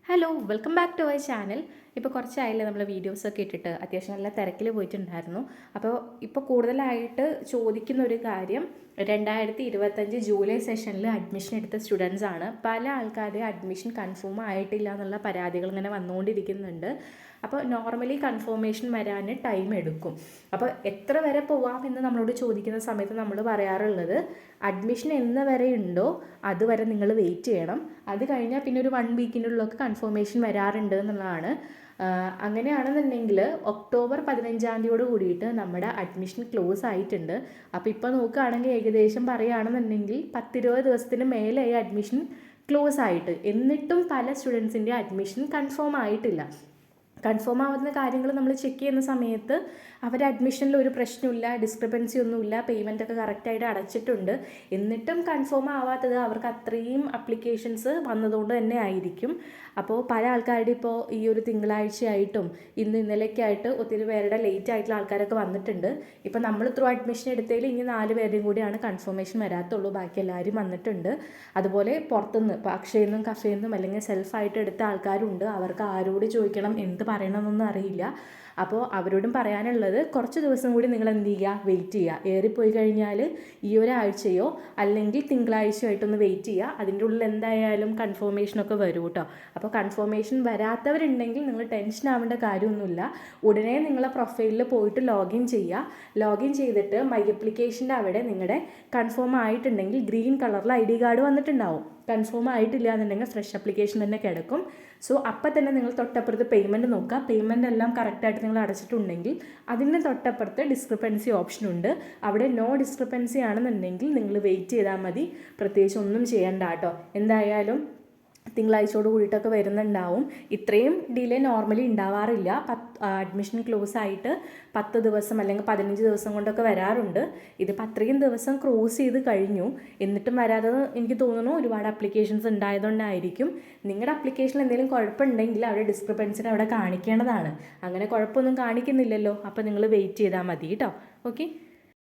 Hello welcome back to our channel. ഇപ്പോൾ കുറച്ചായില്ലേ നമ്മൾ വീഡിയോസൊക്കെ ഇട്ടിട്ട് അത്യാവശ്യം നല്ല തിരക്കിൽ പോയിട്ടുണ്ടായിരുന്നു. അപ്പോൾ ഇപ്പോൾ കൂടുതലായിട്ട് ചോദിക്കുന്ന ഒരു കാര്യം 2025 ജൂലൈ സെഷനിൽ അഡ്മിഷൻ എടുത്ത സ്റ്റുഡൻസ് ആണ്. പല ആൾക്കാരുടെ അഡ്മിഷൻ കൺഫേം ആയിട്ടില്ല എന്നുള്ള പരാതികൾ ഇങ്ങനെ വന്നുകൊണ്ടിരിക്കുന്നുണ്ട്. അപ്പോൾ നോർമലി കൺഫർമേഷൻ വരാൻ ടൈം എടുക്കും. അപ്പോൾ എത്ര വരെ പോവാമെന്ന് നമ്മളോട് ചോദിക്കുന്ന സമയത്ത് നമ്മൾ പറയാറുള്ളത് അഡ്മിഷൻ എന്ന് വരെ ഉണ്ടോ അതുവരെ നിങ്ങൾ വെയിറ്റ് ചെയ്യണം. അത് കഴിഞ്ഞാൽ പിന്നെ ഒരു 1 വീക്കിൻ്റെ ഉള്ളിലൊക്കെ കൺഫർമേഷൻ വരാറുണ്ട് എന്നുള്ളതാണ്. അങ്ങനെയാണെന്നുണ്ടെങ്കിൽ ഒക്ടോബർ 15-ാം തീയതിയോട് കൂടിയിട്ട് നമ്മുടെ അഡ്മിഷൻ ക്ലോസ് ആയിട്ടുണ്ട്. അപ്പോൾ ഇപ്പോൾ നോക്കുകയാണെങ്കിൽ ഏകദേശം പറയുകയാണെന്നുണ്ടെങ്കിൽ 10-20 ദിവസത്തിന് മേലെയായി അഡ്മിഷൻ ക്ലോസ് ആയിട്ട്. എന്നിട്ടും പല സ്റ്റുഡൻസിൻ്റെ അഡ്മിഷൻ കൺഫേം ആയിട്ടില്ല. കൺഫേം ആവുന്ന കാര്യങ്ങൾ നമ്മൾ ചെക്ക് ചെയ്യുന്ന സമയത്ത് അവർ അഡ്മിഷനിൽ ഒരു പ്രശ്നമില്ല, ഡിസ്ക്രിപ്പൻസി ഒന്നുമില്ല, പേയ്മെൻ്റ് ഒക്കെ കറക്റ്റായിട്ട് അടച്ചിട്ടുണ്ട്. എന്നിട്ടും കൺഫേം ആവാത്തത് അവർക്ക് അത്രയും അപ്ലിക്കേഷൻസ് വന്നതുകൊണ്ട് തന്നെ ആയിരിക്കും. അപ്പോൾ പല ആൾക്കാരുടെ ഇപ്പോൾ ഈ ഒരു തിങ്കളാഴ്ചയായിട്ടും ഇന്നലെയൊക്കെയായിട്ട് ഒത്തിരി പേരുടെ ലേറ്റ് ആയിട്ടുള്ള ആൾക്കാരൊക്കെ വന്നിട്ടുണ്ട്. ഇപ്പോൾ നമ്മൾ ത്രൂ അഡ്മിഷൻ എടുത്തതിൽ ഇനി 4 പേരുടെയും കൂടിയാണ് കൺഫർമേഷൻ വരാത്തുള്ളൂ. ബാക്കി എല്ലാവരും വന്നിട്ടുണ്ട്. അതുപോലെ പുറത്തുനിന്ന് ഇപ്പോൾ അക്ഷയിൽ നിന്നും കഫയിൽ നിന്നും അല്ലെങ്കിൽ സെൽഫായിട്ട് എടുത്ത ആൾക്കാരുണ്ട്. അവർക്ക് ആരോട് ചോദിക്കണം എന്ത് പറയണമെന്നൊന്നും അറിയില്ല. അപ്പോൾ അവരോടും പറയാനുള്ളത് കുറച്ച് ദിവസം കൂടി നിങ്ങൾ എന്ത് ചെയ്യുക, വെയിറ്റ് ചെയ്യുക. ഏറിപ്പോയി കഴിഞ്ഞാൽ ഈ ഒരാഴ്ചയോ അല്ലെങ്കിൽ തിങ്കളാഴ്ചയോ ആയിട്ടൊന്ന് വെയിറ്റ് ചെയ്യുക. അതിൻ്റെ ഉള്ളിൽ എന്തായാലും കൺഫർമേഷനൊക്കെ വരും കേട്ടോ. അപ്പോൾ കൺഫർമേഷൻ വരാത്തവരുണ്ടെങ്കിൽ നിങ്ങൾ ടെൻഷൻ ആവേണ്ട കാര്യമൊന്നുമില്ല. ഉടനെ നിങ്ങളെ പ്രൊഫൈലിൽ പോയിട്ട് ലോഗിൻ ചെയ്യുക. ലോഗിൻ ചെയ്തിട്ട് മൈ അപ്ലിക്കേഷൻ്റെ അവിടെ നിങ്ങളുടെ കൺഫേം ആയിട്ടുണ്ടെങ്കിൽ ഗ്രീൻ കളറിൽ ID കാർഡ് വന്നിട്ടുണ്ടാവും. കൺഫേം ആയിട്ടില്ല എന്നുണ്ടെങ്കിൽ ഫ്രഷ് അപ്ലിക്കേഷൻ തന്നെ കിടക്കും. സോ അപ്പം തന്നെ നിങ്ങൾ തൊട്ടപ്പുറത്ത് പേയ്മെൻറ്റ് നോക്കുക. പേയ്മെൻ്റ് എല്ലാം കറക്റ്റായിട്ട് നിങ്ങൾ അടച്ചിട്ടുണ്ടെങ്കിൽ അതിന് തൊട്ടപ്പുറത്ത് ഡിസ്ക്രിപ്പൻസി ഓപ്ഷനുണ്ട്. അവിടെ നോ ഡിസ്ക്രിപ്പൻസി ആണെന്നുണ്ടെങ്കിൽ നിങ്ങൾ വെയിറ്റ് ചെയ്താൽ മതി. പ്രത്യേകിച്ച് ഒന്നും ചെയ്യണ്ട കേട്ടോ. എന്തായാലും തിങ്കളാഴ്ചയോട് കൂടിയിട്ടൊക്കെ വരുന്നുണ്ടാവും. ഇത്രയും ഡിലേ നോർമലി ഉണ്ടാവാറില്ല. അഡ്മിഷൻ ക്ലോസ് ആയിട്ട് 10 ദിവസം അല്ലെങ്കിൽ 15 ദിവസം കൊണ്ടൊക്കെ വരാറുണ്ട്. ഇതിപ്പോൾ അത്രയും ദിവസം ക്രോസ് ചെയ്ത് കഴിഞ്ഞു. എന്നിട്ടും വരാതെ എനിക്ക് തോന്നുന്നു ഒരുപാട് അപ്ലിക്കേഷൻസ് ഉണ്ടായതുകൊണ്ടായിരിക്കും. നിങ്ങളുടെ അപ്ലിക്കേഷനിൽ എന്തെങ്കിലും കുഴപ്പമുണ്ടെങ്കിൽ അവിടെ ഡിസ്ക്രിപ്പൻസിന് അവിടെ കാണിക്കേണ്ടതാണ്. അങ്ങനെ കുഴപ്പമൊന്നും കാണിക്കുന്നില്ലല്ലോ. അപ്പോൾ നിങ്ങൾ വെയിറ്റ് ചെയ്താൽ മതി കേട്ടോ. ഓക്കെ.